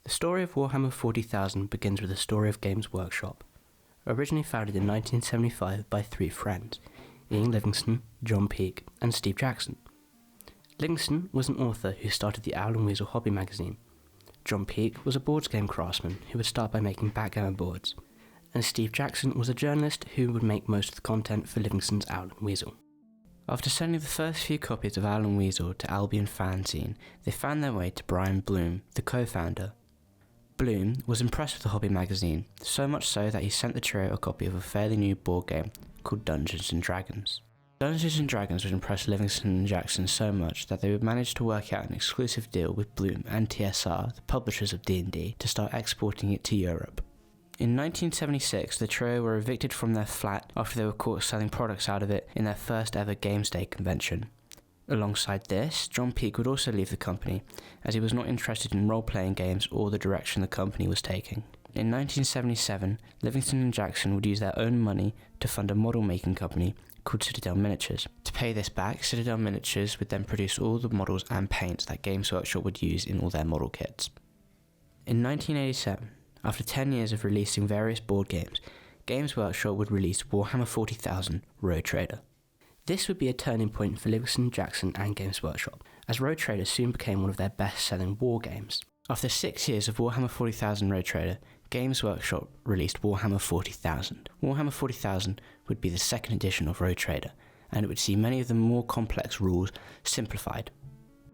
The story of Warhammer 40,000 begins with the story of Games Workshop. Originally founded in 1975 by three friends, Ian Livingstone, John Peake, and Steve Jackson. Livingstone was an author who started the Owl and Weasel hobby magazine. John Peake was a boards game craftsman who would start by making backgammon boards. And Steve Jackson was a journalist who would make most of the content for Livingstone's Owl and Weasel. After sending the first few copies of Owl and Weasel to Albion Fanzine, they found their way to Brian Bloom, the co-founder. Bloom was impressed with the hobby magazine, so much so that he sent the trio a copy of a fairly new board game called Dungeons & Dragons. Dungeons & Dragons would impress Livingstone and Jackson so much that they would manage to work out an exclusive deal with Bloom and TSR, the publishers of D&D, to start exporting it to Europe. In 1976, the trio were evicted from their flat after they were caught selling products out of it in their first ever Games Day convention. Alongside this, John Peake would also leave the company, as he was not interested in role-playing games or the direction the company was taking. In 1977, Livingstone and Jackson would use their own money to fund a model-making company called Citadel Miniatures. To pay this back, Citadel Miniatures would then produce all the models and paints that Games Workshop would use in all their model kits. In 1987, after 10 years of releasing various board games, Games Workshop would release Warhammer 40,000 Road Trader. This would be a turning point for Livingstone, Jackson and Games Workshop, as Road Trader soon became one of their best-selling war games. After 6 years of Warhammer 40,000 Road Trader, Games Workshop released Warhammer 40,000. Warhammer 40,000 would be the second edition of Road Trader, and it would see many of the more complex rules simplified.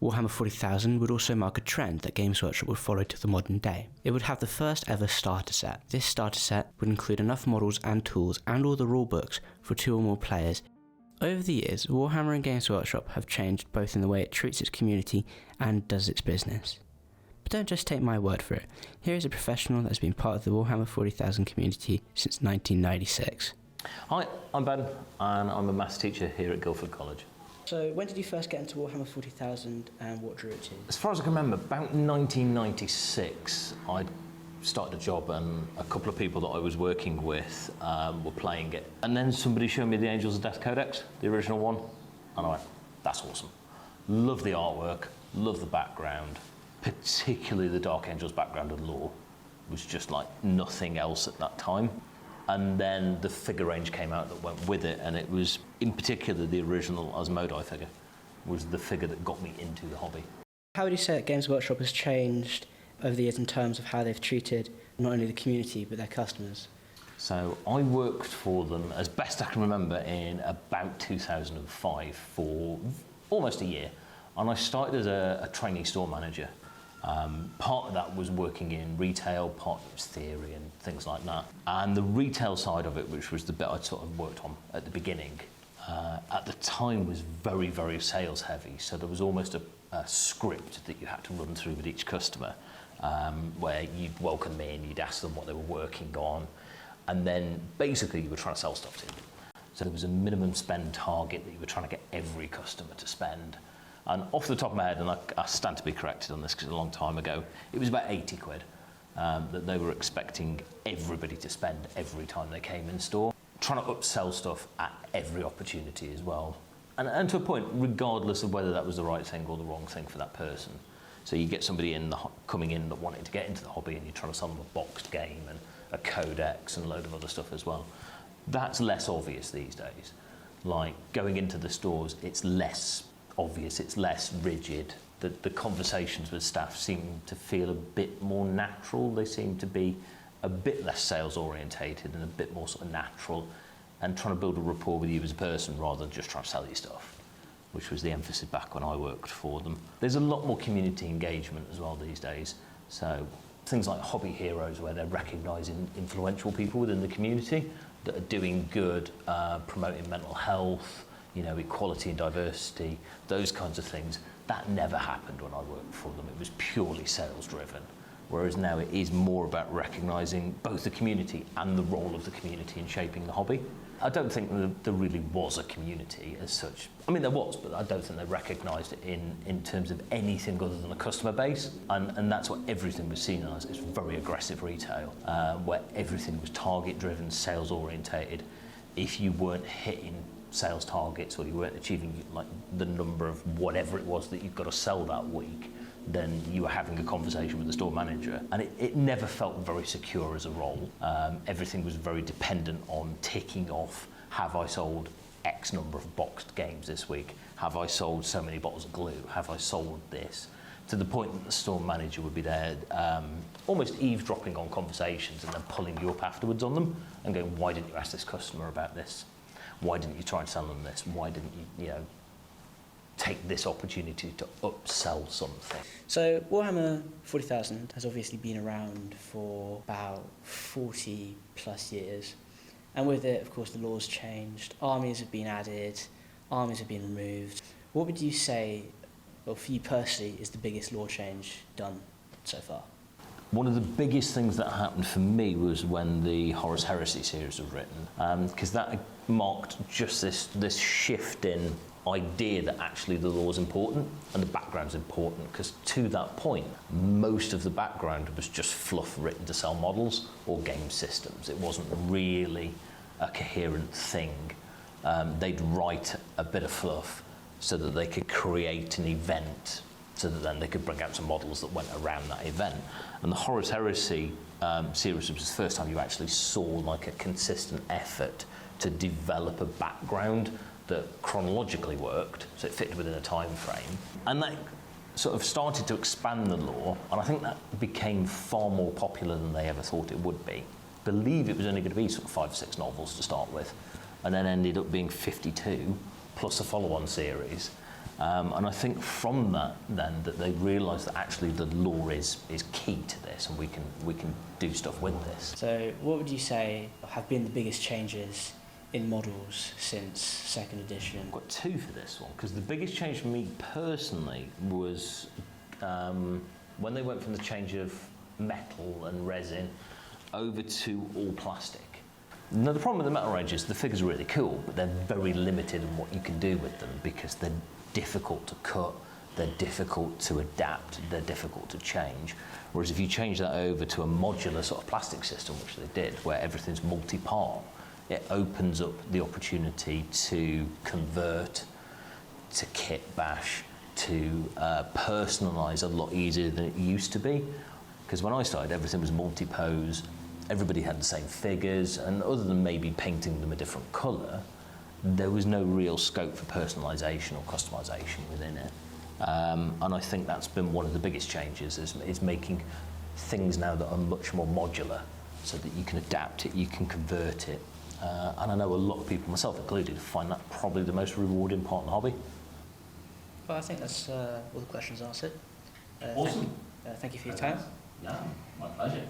Warhammer 40,000 would also mark a trend that Games Workshop would follow to the modern day. It would have the first ever starter set. This starter set would include enough models and tools and all the rulebooks for 2 or more players. Over the years, Warhammer and Games Workshop have changed both in the way it treats its community and does its business. But don't just take my word for it. Here is a professional that has been part of the Warhammer 40,000 community since 1996. Hi, I'm Ben, and I'm a maths teacher here at Guildford College. So when did you first get into Warhammer 40,000 and what drew it to you? As far as I can remember, about 1996, I'd started a job and a couple of people that I was working with were playing it. And then somebody showed me the Angels of Death Codex, the original one, and I went, that's awesome. Love the artwork, love the background, particularly the Dark Angels background and lore was just like nothing else at that time. And then the figure range came out that went with it, and it was, in particular, the original Asmodai figure was the figure that got me into the hobby. How would you say that Games Workshop has changed over the years in terms of how they've treated not only the community but their customers? So I worked for them, as best I can remember, in about 2005 for almost a year. And I started as a trainee store manager. Part of that was working in retail, part of it was theory and things like that. And the retail side of it, which was the bit I'd sort of worked on at the beginning, at the time was very, very sales heavy. So there was almost a script that you had to run through with each customer, where you'd welcome them in, you'd ask them what they were working on, and then basically you were trying to sell stuff to them. So there was a minimum spend target that you were trying to get every customer to spend. And off the top of my head, and I stand to be corrected on this because it's a long time ago, it was about 80 quid that they were expecting everybody to spend every time they came in store. Trying to upsell stuff at every opportunity as well. And to a point, regardless of whether that was the right thing or the wrong thing for that person. So you get somebody coming in that wanted to get into the hobby, and you're trying to sell them a boxed game and a codex and a load of other stuff as well. That's less obvious these days. Like going into the stores, it's less obvious, it's less rigid. The conversations with staff seem to feel a bit more natural. They seem to be a bit less sales orientated and a bit more sort of natural, and trying to build a rapport with you as a person rather than just trying to sell you stuff, which was the emphasis back when I worked for them. There's a lot more community engagement as well these days. So things like hobby heroes, where they're recognising influential people within the community that are doing good, promoting mental health, equality and diversity, those kinds of things. That never happened when I worked for them. It was purely sales driven. Whereas now it is more about recognising both the community and the role of the community in shaping the hobby. I don't think there really was a community as such. I mean, there was, but I don't think they recognised it in terms of anything other than a customer base. And that's what everything was seen as. It's very aggressive retail, where everything was target driven, sales orientated. If you weren't hitting sales targets or you weren't achieving like the number of whatever it was that you've got to sell that week, then you were having a conversation with the store manager, and it never felt very secure as a role. Everything was very dependent on ticking off, have I sold X number of boxed games this week? Have I sold so many bottles of glue? Have I sold this? To the point that the store manager would be there almost eavesdropping on conversations and then pulling you up afterwards on them and going, why didn't you ask this customer about this? Why didn't you try and sell them this? Why didn't you, take this opportunity to upsell something? So Warhammer 40,000 has obviously been around for about 40 plus years. And with it, of course, the laws changed, armies have been added, armies have been removed. What would you say, well, for you personally, is the biggest law change done so far? One of the biggest things that happened for me was when the Horus Heresy series was written, because that marked just this shift in idea that actually the law is important and the background's important, because to that point, most of the background was just fluff written to sell models or game systems. It wasn't really a coherent thing. They'd write a bit of fluff so that they could create an event, so that then they could bring out some models that went around that event. And the Horus Heresy series was the first time you actually saw like a consistent effort to develop a background that chronologically worked, so it fit within a time frame. And that sort of started to expand the lore, and I think that became far more popular than they ever thought it would be. I believe it was only going to be sort of 5 or 6 novels to start with, and then ended up being 52, plus a follow-on series. And I think from that, then, that they realised that actually the lore is key to this, and we can do stuff with this. So what would you say have been the biggest changes in models since 2nd edition? I've got 2 for this one, because the biggest change for me personally was when they went from the change of metal and resin over to all plastic. Now the problem with the metal range is the figures are really cool, but they're very limited in what you can do with them because they're difficult to cut, they're difficult to adapt, they're difficult to change. Whereas if you change that over to a modular sort of plastic system, which they did, where everything's multi-part, it opens up the opportunity to convert, to kit bash, to personalise a lot easier than it used to be. Because when I started, everything was multi-pose, everybody had the same figures, and other than maybe painting them a different colour, there was no real scope for personalisation or customisation within it. And I think that's been one of the biggest changes, is making things now that are much more modular, so that you can adapt it, you can convert it. And I know a lot of people, myself included, find that probably the most rewarding part of the hobby. Well, I think that's all the questions answered. Awesome. Thank you for your time. Yeah, my pleasure.